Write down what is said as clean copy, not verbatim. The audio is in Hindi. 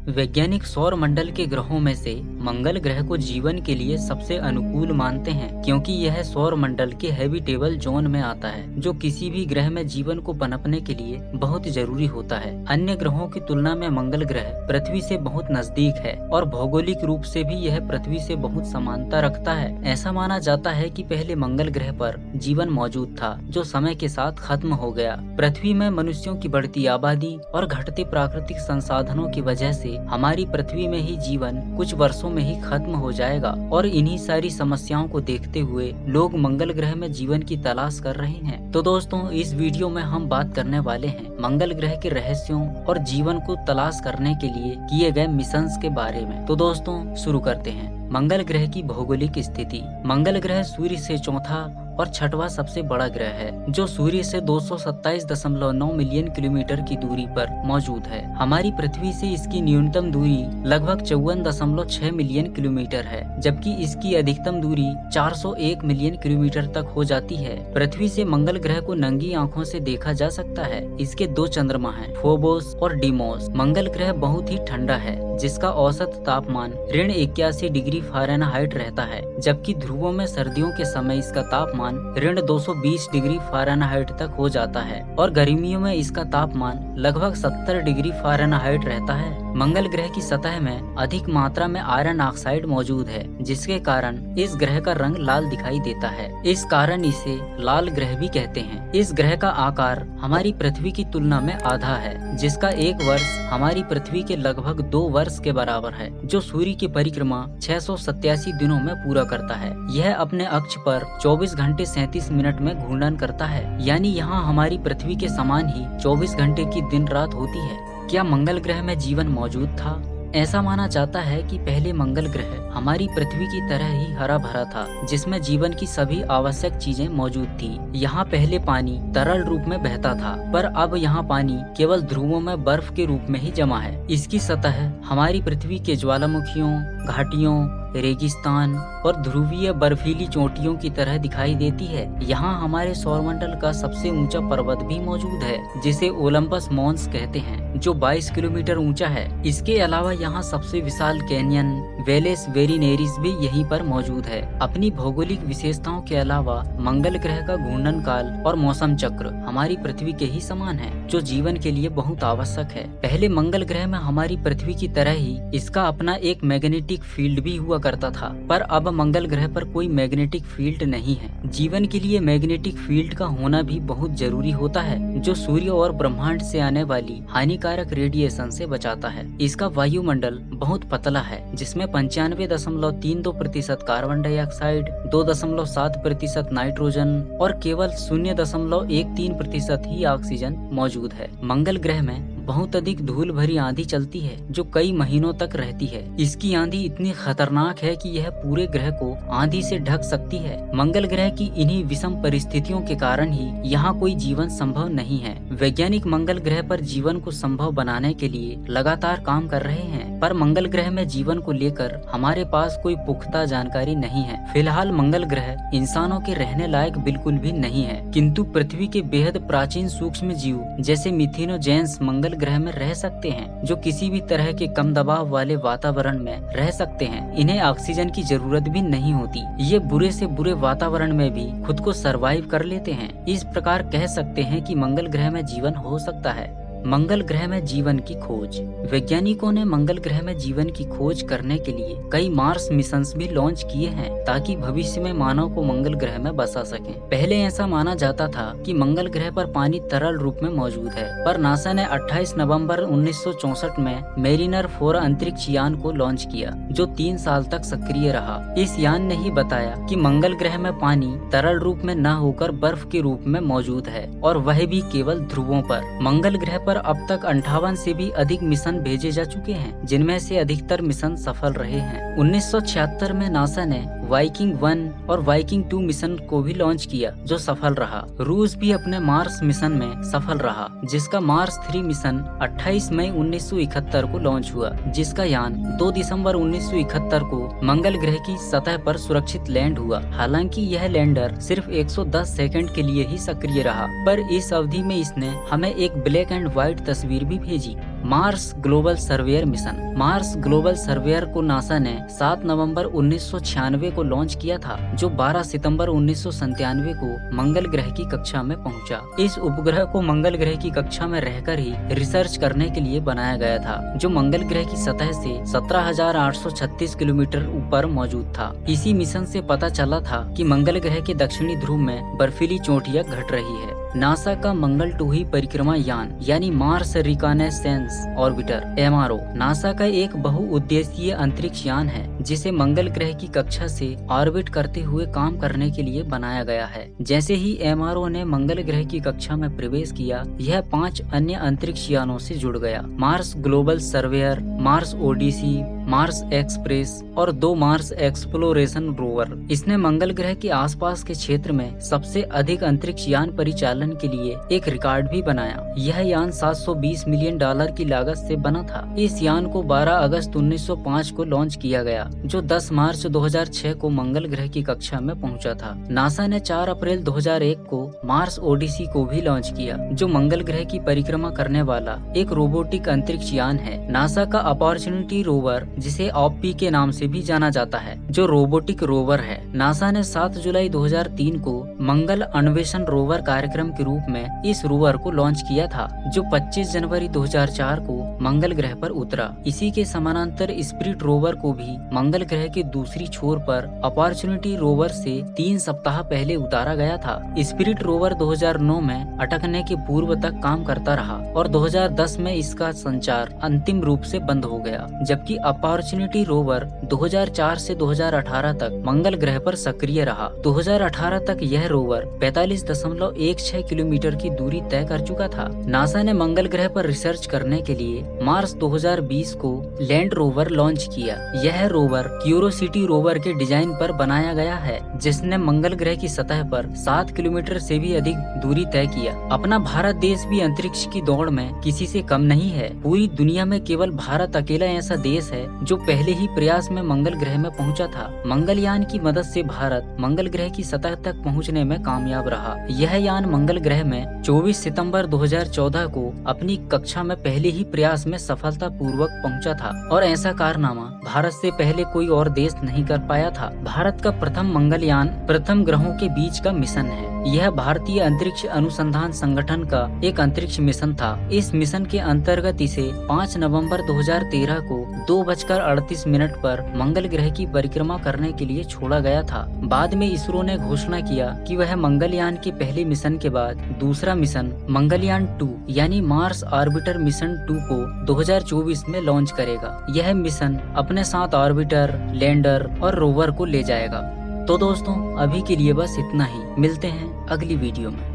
वैज्ञानिक सौर मंडल के ग्रहों में से मंगल ग्रह को जीवन के लिए सबसे अनुकूल मानते हैं, क्योंकि यह सौर मंडल के हैबिटेबल जोन में आता है, जो किसी भी ग्रह में जीवन को पनपने के लिए बहुत जरूरी होता है। अन्य ग्रहों की तुलना में मंगल ग्रह पृथ्वी से बहुत नजदीक है और भौगोलिक रूप से भी यह पृथ्वी से बहुत समानता रखता है। ऐसा माना जाता है कि पहले मंगल ग्रह पर जीवन मौजूद था, जो समय के साथ खत्म हो गया। पृथ्वी में मनुष्यों की बढ़ती आबादी और घटते प्राकृतिक संसाधनों की वजह से हमारी पृथ्वी में ही जीवन कुछ वर्षों में ही खत्म हो जाएगा, और इन्हीं सारी समस्याओं को देखते हुए लोग मंगल ग्रह में जीवन की तलाश कर रहे हैं। तो दोस्तों, इस वीडियो में हम बात करने वाले हैं मंगल ग्रह के रहस्यों और जीवन को तलाश करने के लिए किए गए मिशंस के बारे में। तो दोस्तों, शुरू करते हैं। मंगल ग्रह की भौगोलिक स्थिति। मंगल ग्रह सूर्य से चौथा और छठवां सबसे बड़ा ग्रह है, जो सूर्य से 227.9 मिलियन किलोमीटर की दूरी पर मौजूद है। हमारी पृथ्वी से इसकी न्यूनतम दूरी लगभग 54.6 मिलियन किलोमीटर है, जबकि इसकी अधिकतम दूरी 401 मिलियन किलोमीटर तक हो जाती है। पृथ्वी से मंगल ग्रह को नंगी आंखों से देखा जा सकता है। इसके दो चंद्रमा हैं, फोबोस और डीमोस। मंगल ग्रह बहुत ही ठंडा है, जिसका औसत तापमान -81 डिग्री फ़ारेनहाइट रहता है, जबकि ध्रुवों में सर्दियों के समय इसका तापमान -220 डिग्री फ़ारेनहाइट तक हो जाता है, और गर्मियों में इसका तापमान लगभग 70 डिग्री फ़ारेनहाइट रहता है। मंगल ग्रह की सतह में अधिक मात्रा में आयरन ऑक्साइड मौजूद है, जिसके कारण इस ग्रह का रंग लाल दिखाई देता है। इस कारण इसे लाल ग्रह भी कहते हैं। इस ग्रह का आकार हमारी पृथ्वी की तुलना में आधा है, जिसका एक वर्ष हमारी पृथ्वी के लगभग 2 वर्ष के बराबर है, जो सूर्य की परिक्रमा 687 दिनों में पूरा करता है। यह अपने अक्ष पर 24 घंटे 37 मिनट में घूर्णन करता है, यानी यहाँ हमारी पृथ्वी के समान ही 24 घंटे की दिन रात होती है। क्या मंगल ग्रह में जीवन मौजूद था? ऐसा माना जाता है कि पहले मंगल ग्रह हमारी पृथ्वी की तरह ही हरा भरा था, जिसमें जीवन की सभी आवश्यक चीजें मौजूद थी। यहाँ पहले पानी तरल रूप में बहता था, पर अब यहाँ पानी केवल ध्रुवों में बर्फ के रूप में ही जमा है। इसकी सतह हमारी पृथ्वी के ज्वालामुखियों, घाटियों, रेगिस्तान और ध्रुवीय बर्फीली चोटियों की तरह दिखाई देती है। यहाँ हमारे सौरमंडल का सबसे ऊंचा पर्वत भी मौजूद है, जिसे ओलंपस मॉन्स कहते हैं, जो 22 किलोमीटर ऊंचा है। इसके अलावा यहाँ सबसे विशाल कैनियन वेलेस वेरिनेरिस भी यहीं पर मौजूद है। अपनी भौगोलिक विशेषताओं के अलावा मंगल ग्रह का घूर्णन काल और मौसम चक्र हमारी पृथ्वी के ही समान है, जो जीवन के लिए बहुत आवश्यक है। पहले मंगल ग्रह में हमारी पृथ्वी की तरह ही इसका अपना एक मैग्नेटिक फील्ड भी हुआ करता था, पर अब मंगल ग्रह पर कोई मैग्नेटिक फील्ड नहीं है। जीवन के लिए मैग्नेटिक फील्ड का होना भी बहुत जरूरी होता है, जो सूर्य और ब्रह्मांड से आने वाली हानिकारक रेडिएशन से बचाता है। इसका वायुमंडल बहुत पतला है, जिसमें 95.32% कार्बन डाइऑक्साइड, 2.7% नाइट्रोजन और केवल 0.13% ही ऑक्सीजन मौजूद है। मंगल ग्रह में बहुत अधिक धूल भरी आंधी चलती है, जो कई महीनों तक रहती है। इसकी आंधी इतनी खतरनाक है कि यह पूरे ग्रह को आंधी से ढक सकती है। मंगल ग्रह की इन्हीं विषम परिस्थितियों के कारण ही यहाँ कोई जीवन संभव नहीं है। वैज्ञानिक मंगल ग्रह पर जीवन को संभव बनाने के लिए लगातार काम कर रहे हैं, पर मंगल ग्रह में जीवन को लेकर हमारे पास कोई पुख्ता जानकारी नहीं है। फिलहाल मंगल ग्रह इंसानों के रहने लायक बिल्कुल भी नहीं है, किंतु पृथ्वी के बेहद प्राचीन सूक्ष्म जीव जैसे मिथेनोजेंस मंगल ग्रह में रह सकते हैं, जो किसी भी तरह के कम दबाव वाले वातावरण में रह सकते हैं। इन्हें ऑक्सीजन की जरूरत भी नहीं होती। ये बुरे से बुरे वातावरण में भी खुद को सरवाइव कर लेते हैं। इस प्रकार कह सकते हैं कि मंगल ग्रह में जीवन हो सकता है। मंगल ग्रह में जीवन की खोज। वैज्ञानिकों ने मंगल ग्रह में जीवन की खोज करने के लिए कई मार्स मिशंस भी लॉन्च किए हैं, ताकि भविष्य में मानव को मंगल ग्रह में बसा सकें। पहले ऐसा माना जाता था कि मंगल ग्रह पर पानी तरल रूप में मौजूद है, पर नासा ने 28 नवंबर 1964 में मेरिनर 4 अंतरिक्ष यान को लॉन्च किया, जो 3 साल तक सक्रिय रहा। इस यान ने ही बताया कि मंगल ग्रह में पानी तरल रूप में न होकर बर्फ के रूप में मौजूद है, और वह भी केवल ध्रुवों पर। मंगल ग्रह पर अब तक 58 से भी अधिक मिशन भेजे जा चुके हैं, जिनमें से अधिकतर मिशन सफल रहे हैं। 1976 में नासा ने वाइकिंग 1 और वाइकिंग 2 मिशन को भी लॉन्च किया, जो सफल रहा। रूस भी अपने मार्स मिशन में सफल रहा, जिसका मार्स 3 मिशन 28 मई 1971 को लॉन्च हुआ, जिसका यान 2 दिसंबर 1971 को मंगल ग्रह की सतह पर सुरक्षित लैंड हुआ। हालांकि यह लैंडर सिर्फ 110 सेकंड के लिए ही सक्रिय रहा, पर इस अवधि में इसने हमें एक ब्लैक एंड व्हाइट तस्वीर भी भेजी। Mars Global surveyor mission. Mars Global surveyor को नासा ने 7 नवंबर 1996 को लॉन्च किया था, जो 12 सितंबर 1997 को मंगल ग्रह की कक्षा में पहुंचा। इस उपग्रह को मंगल ग्रह की कक्षा में रहकर ही रिसर्च करने के लिए बनाया गया था, जो मंगल ग्रह की सतह से 17,836 किलोमीटर ऊपर मौजूद था। इसी मिशन से पता चला था कि मंगल ग्रह के दक्षिणी ध्रुव में बर्फीली चोटियां घट रही है। नासा का मंगल 2 ही परिक्रमा यान यानी Mars reconnaissance orbiter MRO NASA का एक बहुउद्देशीय अंतरिक्ष यान है, जिसे मंगल ग्रह की कक्षा से ऑर्बिट करते हुए काम करने के लिए बनाया गया है। जैसे ही MRO ने मंगल ग्रह की कक्षा में प्रवेश किया, यह 5 अन्य अंतरिक्ष यानों से जुड़ गया। Mars Global Surveyor, Mars Odyssey, Mars Express और 2 मार्स एक्सप्लोरेशन रोवर। इसने मंगल ग्रह के आसपास के क्षेत्र में सबसे अधिक अंतरिक्ष यान परिचालन के लिए एक रिकॉर्ड भी बनाया। यह यान $720 मिलियन की लागत से बना था। इस यान को 12 अगस्त 1905 को लॉन्च किया गया, जो 10 मार्च 2006 को मंगल ग्रह की कक्षा में पहुंचा था। नासा ने 4 अप्रैल 2001 को मार्स ओडिसी को भी लॉन्च किया, जो मंगल ग्रह की परिक्रमा करने वाला एक रोबोटिक अंतरिक्ष यान है। नासा का अपॉर्चुनिटी रोवर, जिसे ऑप्पी के नाम से भी जाना जाता है, जो रोबोटिक रोवर है। नासा ने 7 जुलाई 2003 को मंगल अन्वेषण रोवर कार्यक्रम के रूप में इस रोवर को लॉन्च किया था, जो 25 जनवरी 2004 को मंगल ग्रह पर उतरा। इसी के समानांतर स्पिरिट रोवर को भी मंगल ग्रह के दूसरी छोर पर अपॉर्चुनिटी रोवर से 3 सप्ताह पहले उतारा गया था। स्पिरिट रोवर 2009 में अटकने के पूर्व तक काम करता रहा और 2010 में इसका संचार अंतिम रूप से बंद हो गया, जबकि अपॉर्चुनिटी रोवर 2004 से 2018 तक मंगल ग्रह पर सक्रिय रहा। 2018 तक यह रोवर 45.16 किलोमीटर की दूरी तय कर चुका था। नासा ने मंगल ग्रह पर रिसर्च करने के लिए मार्च 2020 को लैंड रोवर लॉन्च किया। यह रोवर क्यूरोसिटी रोवर के डिजाइन पर बनाया गया है, जिसने मंगल ग्रह की सतह पर 7 किलोमीटर से भी अधिक दूरी तय किया। अपना भारत देश भी अंतरिक्ष की दौड़ में किसी से कम नहीं है। पूरी दुनिया में केवल भारत अकेला ऐसा देश है जो पहले ही प्रयास में मंगल ग्रह में पहुंचा था। मंगलयान की मदद से भारत मंगल ग्रह की सतह तक पहुंचने में कामयाब रहा। यह यान मंगल ग्रह में 24 सितंबर 2014 को अपनी कक्षा में पहले ही प्रयास में सफलतापूर्वक पहुंचा था, और ऐसा कारनामा भारत से पहले कोई और देश नहीं कर पाया था। भारत का प्रथम मंगलयान प्रथम ग्रहों के बीच का मिशन है। यह भारतीय अंतरिक्ष अनुसंधान संगठन का एक अंतरिक्ष मिशन था। इस मिशन के अंतर्गत इसे 5 नवंबर 2013 को 2:38 पर मंगल ग्रह की परिक्रमा करने के लिए छोड़ा गया था। बाद में इसरो ने घोषणा किया कि वह मंगलयान के पहले मिशन के बाद दूसरा मिशन मंगलयान 2 यानी मार्स ऑर्बिटर मिशन 2 को 2024 में लॉन्च करेगा। यह मिशन अपने साथ ऑर्बिटर, लैंडर और रोवर को ले जाएगा। तो दोस्तों, अभी के लिए बस इतना ही। मिलते हैं अगली वीडियो में।